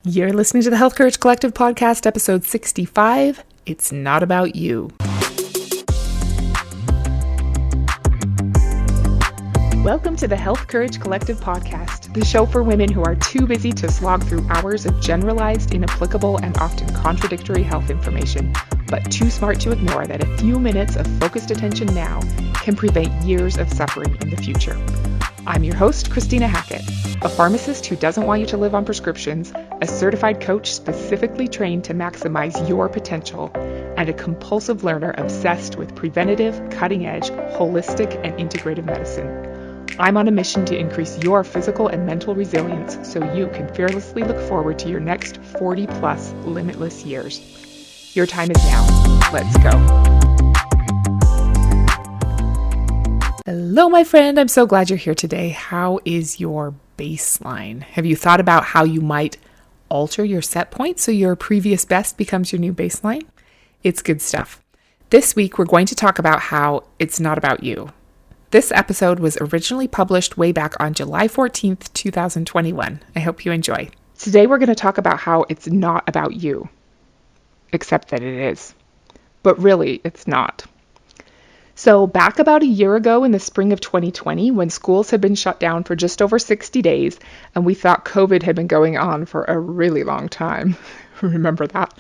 You're listening to the Health Courage Collective podcast, episode 65. It's not about you. Welcome to the Health Courage Collective podcast, the show for women who are too busy to slog through hours of generalized, inapplicable, and often contradictory health information, but too smart to ignore that a few minutes of focused attention now can prevent years of suffering in the future. I'm your host, Christina Hackett, a pharmacist who doesn't want you to live on prescriptions, a certified coach specifically trained to maximize your potential, and a compulsive learner obsessed with preventative, cutting-edge, holistic, and integrative medicine. I'm on a mission to increase your physical and mental resilience so you can fearlessly look forward to your next 40-plus limitless years. Your time is now. Let's go. Hello, my friend. I'm so glad you're here today. How is your baseline? Have you thought about how you might alter your set point so your previous best becomes your new baseline? It's good stuff. This week, we're going to talk about how it's not about you. This episode was originally published way back on July 14th, 2021. I hope you enjoy. Today, we're going to talk about how it's not about you, except that it is. But really, it's not. So back about a year ago in the spring of 2020, when schools had been shut down for just over 60 days, and we thought COVID had been going on for a really long time. Remember that?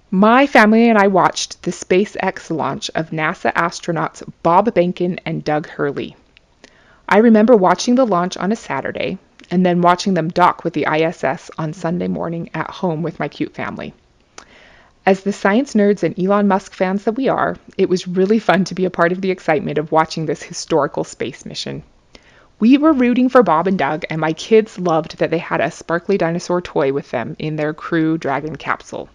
My family and I watched the SpaceX launch of NASA astronauts Bob Behnken and Doug Hurley. I remember watching the launch on a Saturday, and then watching them dock with the ISS on Sunday morning at home with my cute family. As the science nerds and Elon Musk fans that we are, it was really fun to be a part of the excitement of watching this historical space mission. We were rooting for Bob and Doug, and my kids loved that they had a sparkly dinosaur toy with them in their Crew Dragon capsule.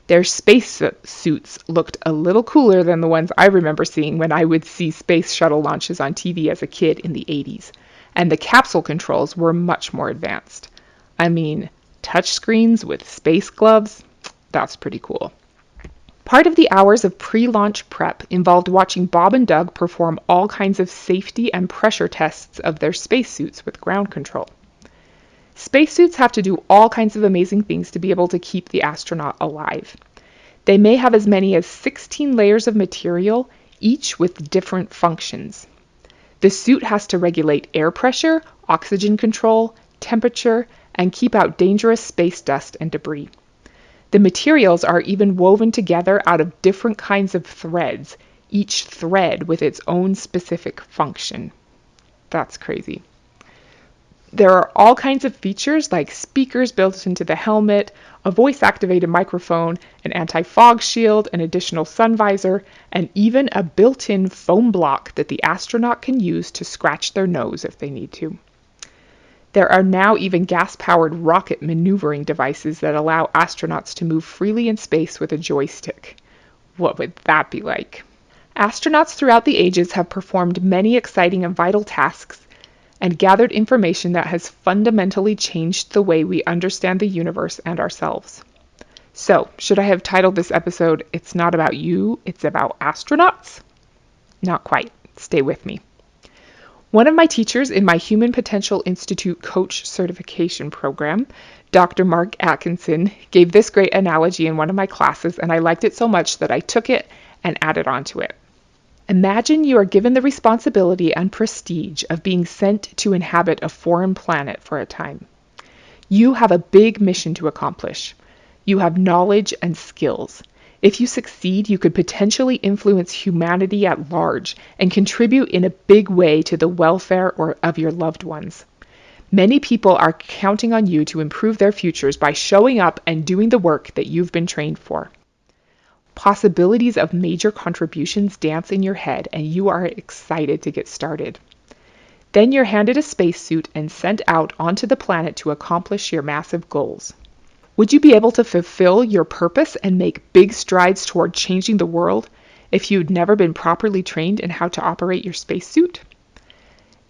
Their space suits looked a little cooler than the ones I remember seeing when I would see space shuttle launches on TV as a kid in the 80s, and the capsule controls were much more advanced. I mean, touchscreens with space gloves? That's pretty cool. Part of the hours of pre-launch prep involved watching Bob and Doug perform all kinds of safety and pressure tests of their spacesuits with ground control. Spacesuits have to do all kinds of amazing things to be able to keep the astronaut alive. They may have as many as 16 layers of material, each with different functions. The suit has to regulate air pressure, oxygen control, temperature, and keep out dangerous space dust and debris. The materials are even woven together out of different kinds of threads, each thread with its own specific function. That's crazy. There are all kinds of features like speakers built into the helmet, a voice-activated microphone, an anti-fog shield, an additional sun visor, and even a built-in foam block that the astronaut can use to scratch their nose if they need to. There are now even gas-powered rocket maneuvering devices that allow astronauts to move freely in space with a joystick. What would that be like? Astronauts throughout the ages have performed many exciting and vital tasks and gathered information that has fundamentally changed the way we understand the universe and ourselves. So, should I have titled this episode, "It's Not About You, It's About Astronauts"? Not quite. Stay with me. One of my teachers in my Human Potential Institute Coach Certification Program, Dr. Mark Atkinson, gave this great analogy in one of my classes, and I liked it so much that I took it and added on to it. Imagine you are given the responsibility and prestige of being sent to inhabit a foreign planet for a time. You have a big mission to accomplish. You have knowledge and skills. If you succeed, you could potentially influence humanity at large and contribute in a big way to the welfare of your loved ones. Many people are counting on you to improve their futures by showing up and doing the work that you've been trained for. Possibilities of major contributions dance in your head, and you are excited to get started. Then you're handed a spacesuit and sent out onto the planet to accomplish your massive goals. Would you be able to fulfill your purpose and make big strides toward changing the world if you'd never been properly trained in how to operate your spacesuit?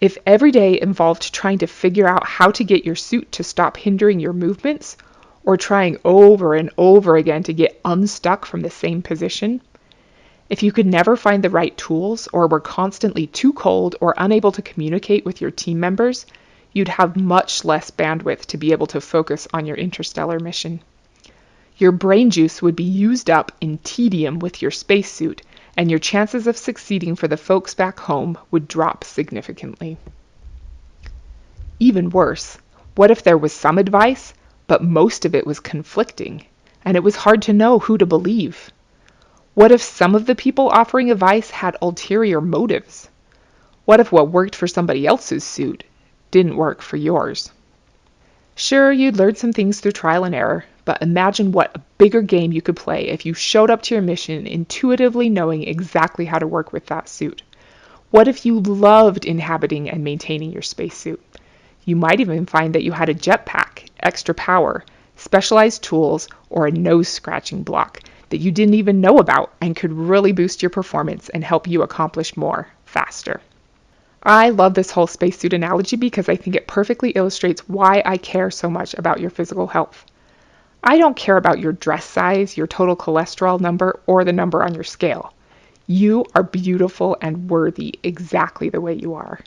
If every day involved trying to figure out how to get your suit to stop hindering your movements, or trying over and over again to get unstuck from the same position? If you could never find the right tools, or were constantly too cold or unable to communicate with your team members, you'd have much less bandwidth to be able to focus on your interstellar mission. Your brain juice would be used up in tedium with your spacesuit, and your chances of succeeding for the folks back home would drop significantly. Even worse, what if there was some advice, but most of it was conflicting, and it was hard to know who to believe? What if some of the people offering advice had ulterior motives? What if what worked for somebody else's suit didn't work for yours? Sure, you'd learn some things through trial and error, but imagine what a bigger game you could play if you showed up to your mission intuitively knowing exactly how to work with that suit. What if you loved inhabiting and maintaining your spacesuit? You might even find that you had a jetpack, extra power, specialized tools, or a nose-scratching block that you didn't even know about and could really boost your performance and help you accomplish more faster. I love this whole spacesuit analogy because I think it perfectly illustrates why I care so much about your physical health. I don't care about your dress size, your total cholesterol number, or the number on your scale. You are beautiful and worthy exactly the way you are.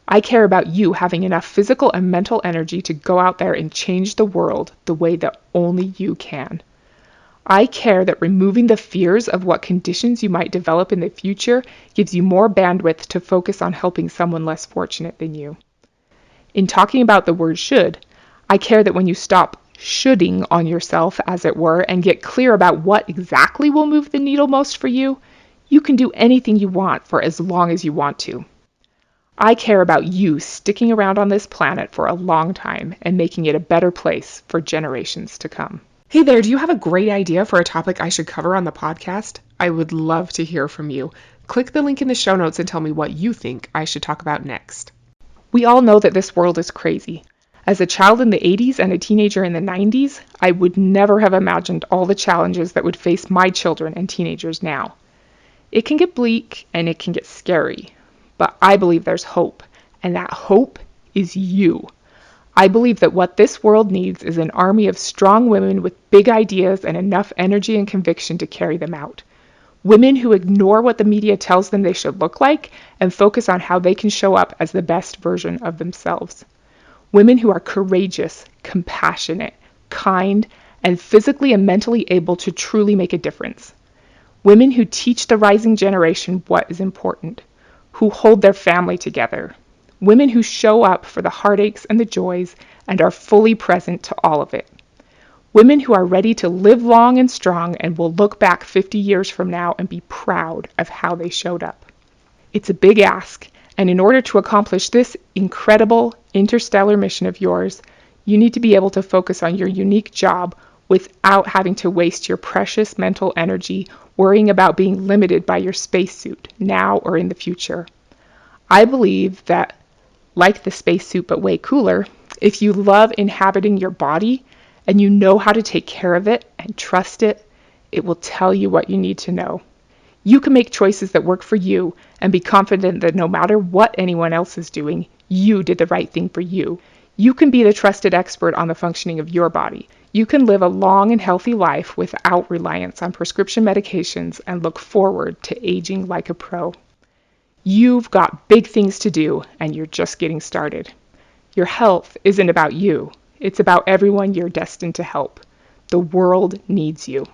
I care about you having enough physical and mental energy to go out there and change the world the way that only you can. I care that removing the fears of what conditions you might develop in the future gives you more bandwidth to focus on helping someone less fortunate than you. In talking about the word should, I care that when you stop shoulding on yourself, as it were, and get clear about what exactly will move the needle most for you, you can do anything you want for as long as you want to. I care about you sticking around on this planet for a long time and making it a better place for generations to come. Hey there, do you have a great idea for a topic I should cover on the podcast? I would love to hear from you. Click the link in the show notes and tell me what you think I should talk about next. We all know that this world is crazy. As a child in the 80s and a teenager in the 90s, I would never have imagined all the challenges that would face my children and teenagers now. It can get bleak and it can get scary, but I believe there's hope, and that hope is you. I believe that what this world needs is an army of strong women with big ideas and enough energy and conviction to carry them out. Women who ignore what the media tells them they should look like and focus on how they can show up as the best version of themselves. Women who are courageous, compassionate, kind, and physically and mentally able to truly make a difference. Women who teach the rising generation what is important, who hold their family together. Women who show up for the heartaches and the joys and are fully present to all of it. Women who are ready to live long and strong and will look back 50 years from now and be proud of how they showed up. It's a big ask, and in order to accomplish this incredible interstellar mission of yours, you need to be able to focus on your unique job without having to waste your precious mental energy worrying about being limited by your spacesuit now or in the future. I believe that, like the spacesuit but way cooler, if you love inhabiting your body and you know how to take care of it and trust it, it will tell you what you need to know. You can make choices that work for you and be confident that no matter what anyone else is doing, you did the right thing for you. You can be the trusted expert on the functioning of your body. You can live a long and healthy life without reliance on prescription medications and look forward to aging like a pro. You've got big things to do, and you're just getting started. Your health isn't about you. It's about everyone you're destined to help. The world needs you.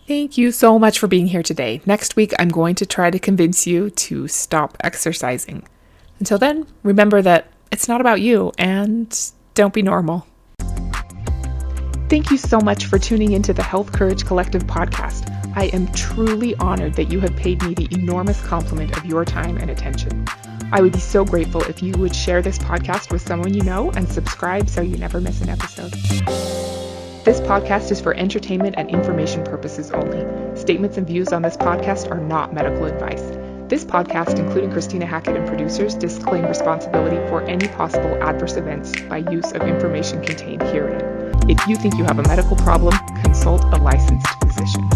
Thank you so much for being here today. Next week, I'm going to try to convince you to stop exercising. Until then, remember that it's not about you, and don't be normal. Thank you so much for tuning into the Health Courage Collective podcast. I am truly honored that you have paid me the enormous compliment of your time and attention. I would be so grateful if you would share this podcast with someone you know and subscribe so you never miss an episode. This podcast is for entertainment and information purposes only. Statements and views on this podcast are not medical advice. This podcast, including Christina Hackett and producers, disclaim responsibility for any possible adverse events by use of information contained herein. If you think you have a medical problem, consult a licensed physician.